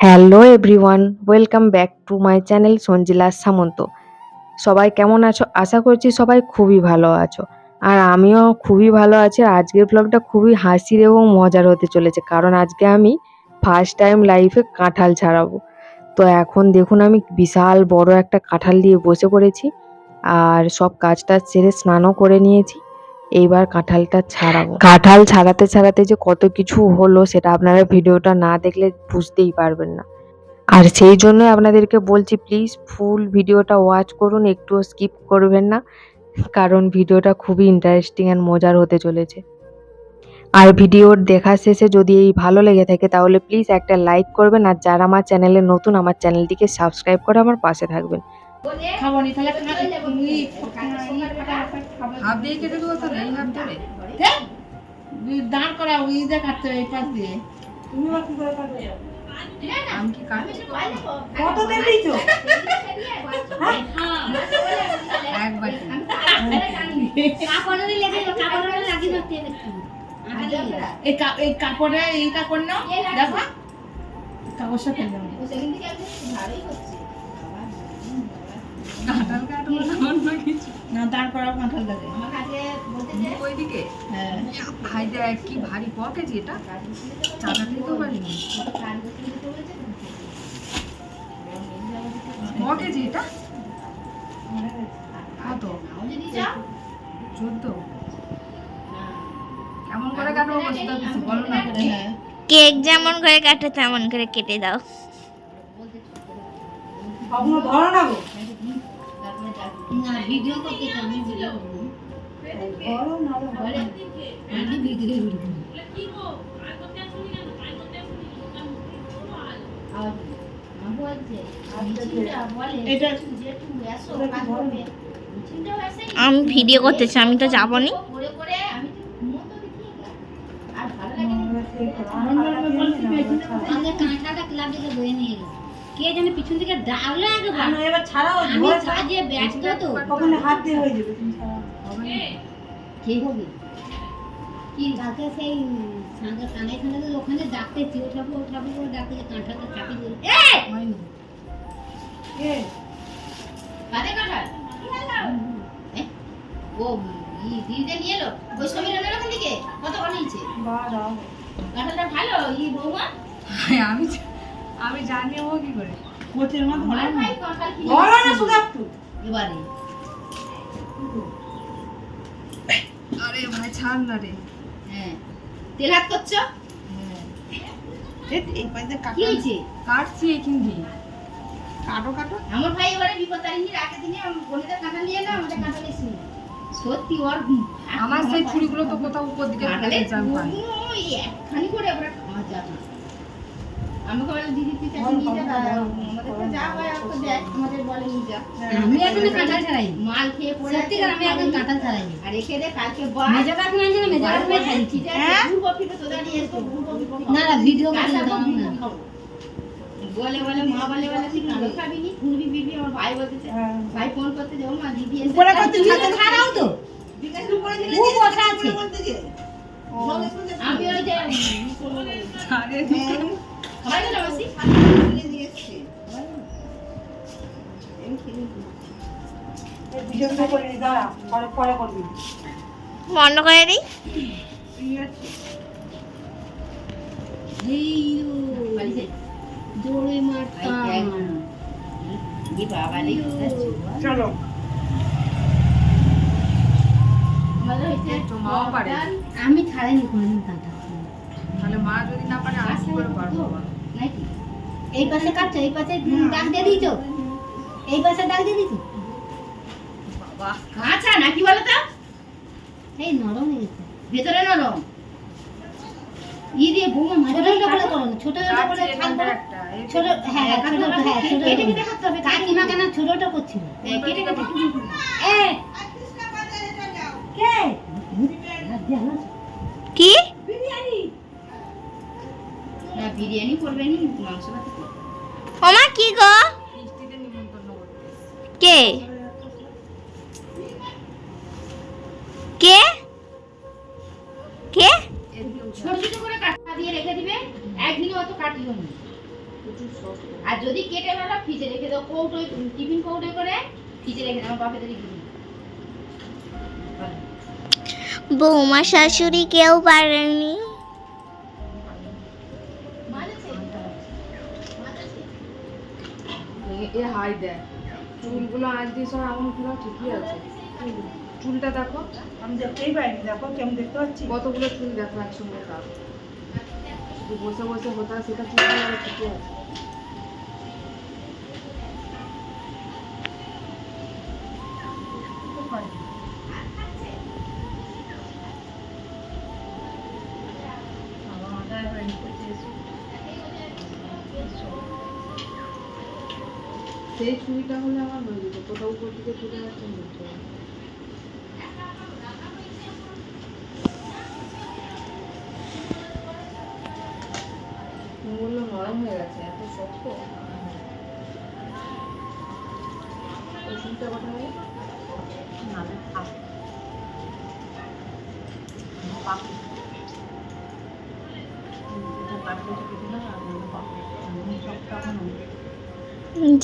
Hello everyone, welcome back to my channel Sanjilas Samanta. সবাই কেমন আছো? আশা করছি সবাই খুবই ভালো আছো। আর আমিও খুবই ভালো আছি। আর আজকের ব্লগটা খুবই হাসির এবং মজার হতে চলেছে, কারণ আজকে আমি ফার্স্ট টাইম লাইফে কাঁঠাল ছাড়াবো। তো এখন দেখুন আমি বিশাল বড় একটা কাঁঠাল দিয়ে বসে পড়েছি, আর সব কাজটা সেরে স্নানও করে নিয়েছি। এইবার কাঁঠালটা ছাড়াবো। কাঁঠাল ছাড়াতে ছাড়াতে যে কত কিছু হলো সেটা আপনারা ভিডিওটা না দেখলে বুঝতেই পারবেন না। আর সেই জন্য আপনাদেরকে বলছি, প্লিজ ফুল ভিডিওটা ওয়াচ করুন, একটুও স্কিপ করবেন না, কারণ ভিডিওটা খুবই ইন্টারেস্টিং অ্যান্ড মজার হতে চলেছে। আর ভিডিওর দেখা শেষে যদি এই ভালো লেগে থাকে তাহলে প্লিজ একটা লাইক করবেন, আর যারা আমার চ্যানেলে নতুন আমার চ্যানেলটিকে সাবস্ক্রাইব করে আমার পাশে থাকবেন। দাঁড় করা ওই দিয়ে কাটতে হবে, এই পাশ দিয়ে আমি কি কত দেন দিছো এক বাটি কাপড়ে লেগে কাপড়ে লাগিয়ে দিতে এই কাপড়ে এই কাপড় নাও, দেখো কাগজটা ফেলে দাও। ও সেদিন থেকে একদম ভালোই হচ্ছে কাঁঠাল কাটো না কিছু না, দাঁড় করা কাঁঠাল লাগে আমার কাছে বলতে যে ওইদিকে। হ্যাঁ হাই দেখ কি ভারী পকেজ, এটা চাটা দিতেও পারিনি পকেজ এটা কত 14 কেমন করে কাটবো বলো না। কেক যেমন করে কাটো তেমন করে কেটে দাও। ধরো না গো, না ভিডিও করতে আমি ভিডিও করব ধরো না বলে আমি ভিডিও করব কি গো আর কথা শুনি না আর কথা শুনি না আর না বলছে চিন্তা বলে এটা যে তুমি এসো কাজ করবে চিন্তা হইছে। আমি ভিডিও করতেছি, আমি তো যাব না। করে করে আমি মতো দেখি আর ভালো লাগে না আমাদের কাঁঠাটা ক্লাব থেকে বয়ে নিয়ে গেল, কে জানে পিছন থেকে ডাকলে আগে ভালো এবার ছাড়াও আমি সাজিয়ে ব্যস্ত তো কখন হাত দিয়ে হয়ে যাবে, তুমি ছাড়াও হবে কি হবে কি ডাকে সেই সাঙ্গে কানে কানে তো ওখানে ডাকতে ওঠাবো করে ডাকতে কাঁঠাটা কাটি দিল এ হয়নি এ কাটে কাঁঠাল ও দিদি নিয়ে এলো ওই সময় এলো ওখান থেকে কত বানিয়েছে বাবা কাঁঠালটা ভালো বৌমা। আমি জানি ও কি করে কোচের মত ভালো না শুধু একটু এবারে আরে ভাই ছাড় না রে। হ্যাঁ তেল হাত করছো। হ্যাঁ এই পাইতে কি হইছে কাটছি এখান দিয়ে কাটো আমার ভাই এবারে বিপদ তারিখের আগের দিনে বনেদের কাঁঠাল নিয়ে না আমাদের কাঁঠাল এসে সত্যি ওর আমার সেই ছুরিগুলো তো কোথাও উপর দিকে ফেলে যাম পাই ওই একখানি করে আমরা খাওয়া যাবে না। আমাকে বলে দিদি তুই চাচি নিয়ে যা, আমাদের তো যা হয় আর তো দেখ আমাদের বলে নিয়ে যা। আমি একদম কাঁঠাল ছাড়াই মাল খেয়ে পড়ে সত্যি করে আমি একদম কাঁঠাল ছাড়াই আর রেখে দে কালকে বল মেজা কাঠ না জানে মেজা কাঠ খাই ঠিক আছে ভুল কপিটা তো দাঁড়িয়ে এসো ভুল কপি না না ভিডিও করে দাও না বলে মা বলে তুই কালো খাবি নি পুরবি বিবি আমার ভাই বলতেছে ভাই ফোন করতে যাও মা দিদি এসে উপরে কত ছাতা ছাড়াও তো বিকাশের উপরে দিলে ও বসা আছে বলতে যে আমি ওই যে ছাড়ে খাই না বাসি নিয়ে দিয়েছে এই খেলি এই ভিডিও করে দাঁড়া পরে করবি বন্ধ করে দিই। জোরে মারতা এই বাবা রে চলো ভালো হইছে তো মাও পারে আমি ছাড়াইনি কোনদিন কাঁটা তাহলে মা যদি না পারে আমি কি করে পারবো নাকি এই পাশে কাটছো এই পাশে দাগ দিয়ে দিছো এই পাশে দাগ দিয়ে দিছো বাবা আচ্ছা নাকি বলো তো এই নরম হয়ে গেছে ভিতরে নরম ই দিয়ে বৌমা মাঝে করে করো ছোটটা করে থাকবে ছোট হ্যাঁ ছোট কেটে কেটে করতে হবে কাকিমা কেন ছোটটা করছিল কেটে কেটে এ কে কি বিরিয়ানি না বিরিয়ানি করবে নি মাংস ভাত করবে ওমা কি গো মিষ্টিতে নিমন্ত্রণ করতে কে কে কে ছোট ছোট করে কাটা দিয়ে রেখে দিবে একদিনে অত কাটিও না প্রচুর শক্ত। আর যদি কেটে না ফ্রিজে রেখে দাও, কৌটোয় টিফিন কৌটোয় করে ফ্রিজে রেখে দাও, আমার বাপে দিদি বৌমা শাশুড়ি কেউ পারেনি। এ হাই দেয় চুলগুলো আজ দিয়ে সব এমন পুরো ঠিকই আছে। চুলটা দেখো, আমি দেখতেই পাইনি, দেখো কেমন দেখতে পাচ্ছি, কতগুলো চুল দেখো একসঙ্গে তার বসে বসে হতা সেটা চুলগুলো ঠিকই আছে। সেই চুড়িটা হলে আমার হয়ে যেত, কোথাও উপর দিকে চলে যাচ্ছে বলতে হবে। চুলগুলো নরম হয়ে গেছে, এত শক্ত। ওই চুলটা কথা বলে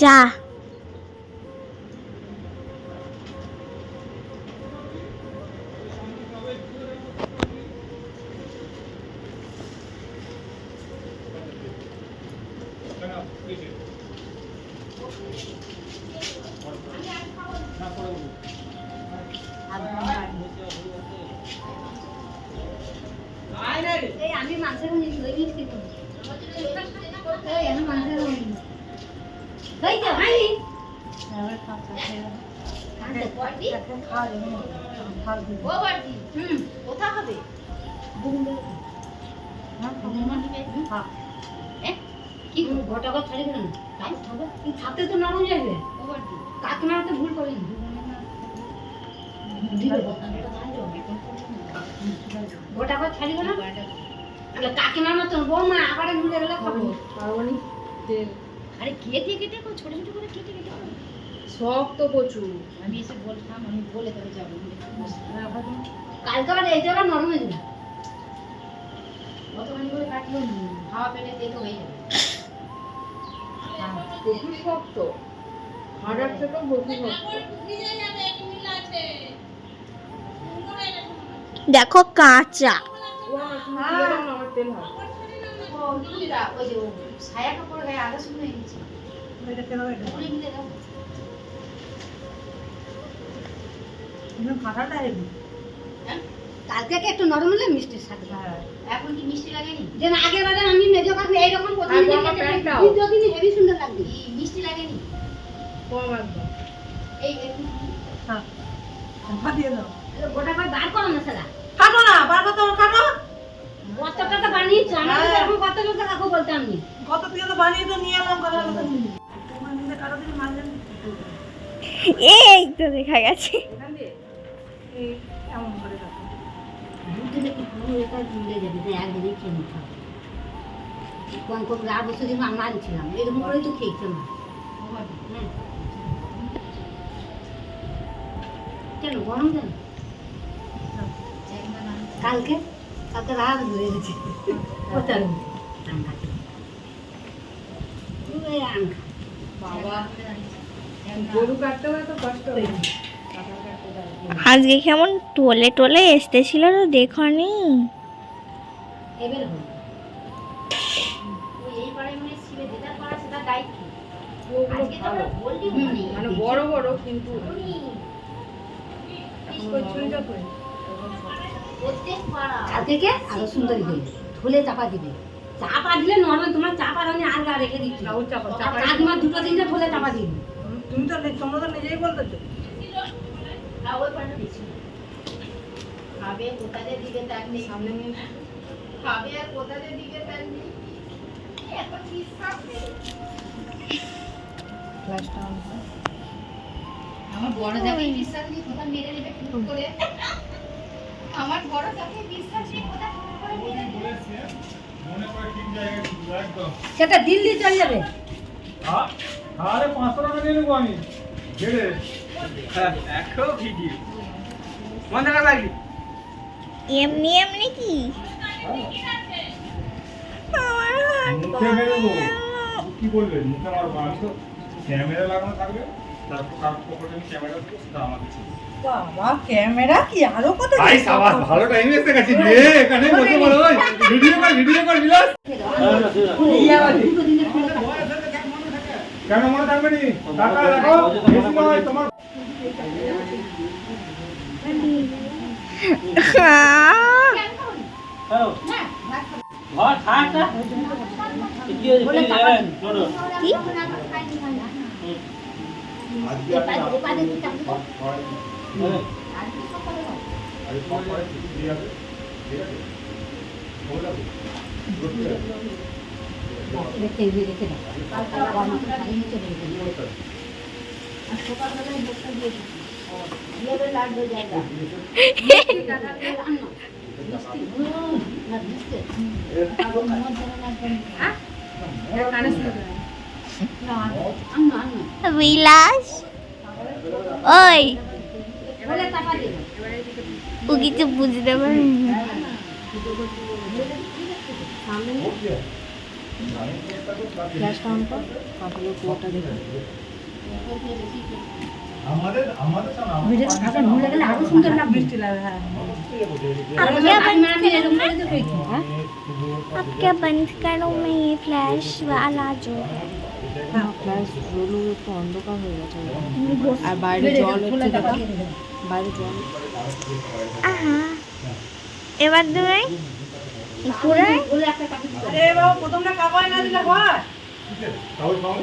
যা আমি মাছের জিনিস ওই মিষ্টি করি, আমি মাছের জিনিস তাই তো হাই কোথা হবে কি গোটা কথা ছাড়ি দেবেন, থাকতে তো নরম যাবে, কাকিমারা তো ভুল করেনি, গোটা কথা ছাড়িব না, কাকিমার মতন বৌমা আবার ভুলে গেলে খাবো পারবনি। আরে কেটে কেটে ছোট ছোট করে কেটে কেটে শক্ত প্রচুর। আমি এসে বলতাম, আমি বলে তবে যাবো কালকে আবার এই জায়গা নরম হয়ে যাবে, কতখানি করে কাটলেও হাওয়া পেলে তেতো হয়ে যাবে, প্রচুর শক্ত, হাড়ার থেকেও প্রচুর শক্ত। দেখো কাঁচা। আমার তেল হয় ওই যে ছায়া কাপড় গায়ে আধা শুকনো হয়ে গেছে, কালকে একটু নরম হলে মিষ্টির সাথে, এখন কি মিষ্টি লাগেনি, যে আগের বারে আমি মেজো কাকু এইরকম প্রতিদিন হেভি সুন্দর লাগবে, মিষ্টি লাগেনি কম একদম। এই দিয়ে দাও, গোটা করে বার করো না সালা, কাটো না, বারবার তো কাটো। কত টাকা বানিয়েছো, আমার এরকম কত টাকা কাকু বলতাম নি, কত দিয়ে তো বানিয়ে তো নিয়ে এলাম, কথা কথা নিয়ে তোমার নিজে কাটো দিন মারলেন, এই তো দেখা গেছে। এখান দিয়ে এই এমন করে কাটো। দুধ দিলে কি পুরো এটা মিলে যাবে, তাই আগে দিয়ে খেয়ে নিতে হবে, কম কম আর বছর দিন আমরা আনছিলাম এরকম করেই তো খেয়েছি আমরা, কেন গরম কেন কালকে কালকে রাত ধরে গেছে কোথায় আম খাচ্ছি আম বাবা গরু কাটতে হয় তো কষ্ট হয়। আজকে কেমন টোলে টোলে এসতেছিল তো দেখনি। এবার হল ওই এই পাড়ায় মানে শিবে যেটা পাড়া সেটা দায়িত্ব, ওগুলো ভালো মানে বড় বড় কিন্তু কালকে আরো সুন্দরী হয়ে ধুলে চাপা দিবে, চাপা দিলে নরমাল তোমার চাপা আমি আর গা রেখে দিচ্ছি, কাকিমার দুটো তিনটে ধুলে চাপা দিবি, তুমি তো তোমরা তো নিজেই বলতেছো, খাবে কোথাদের দিকে তাক নেই, সামনে নিয়ে খাবে আর কোথাদের দিকে তাক নেই, এখন বিশ্বাস নেই। ফ্ল্যাশটা অন কর। আমার বড় জামাই বিশ্বাস নেই, কোথা মেরে নেবে টুক করে, আমার বড় জামাই বিশ্বাস নেই, কোথা টুক করে মেরে নেবে, সেটা দিল্লি চলে যাবে, আরে 500 টাকা দিয়ে নেবো আমি ছেড়ে দেখো ভিডিও কোন টাকা লাগবে এমনি এমনি কি আমার হাত মুখে মেরে দেবো। পড়ে গেল। কি বলবে মুখে মারবো আমি তো ক্যামেরা লাগানো থাকবে তারপর কার পকেটে আমি ক্যামেরা দেবো সেটা আমাদের ছিল বাবা ক্যামেরা কি আরো কত ভাই সাবাস ভালো টাইম এসে গেছে রে এখানে বসে বলো ভাই ভিডিও কর বিলাস কেন মনে থাকবে নি টাকা রাখো বেশি নয় তোমার বিলাস ওই ও কিছু বুঝতে পারি আমাদের अब क्या बंद करो मैं ये फ्लैश वाला जो ফ্ল্যাশ জ্বলু একটু অন্ধকার হয়ে গেছে আর বাইরে জল হচ্ছে দেখো বাইরে জল আহা এবার তুমি পুরো আরে বাবা প্রথমটা কাবায় না দিলে হয় তাহলে খাও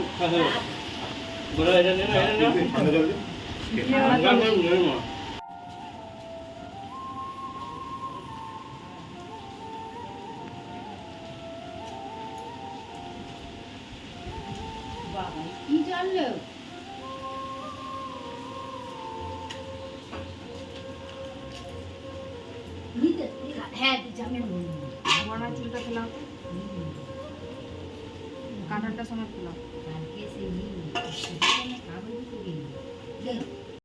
বড় এটা নে ঠান্ডা জল দে কি জানলো হ্যাঁ জানেন বড়া চুলটা ফেলাও কাটারটা সময় ফেলাও কালকে সেই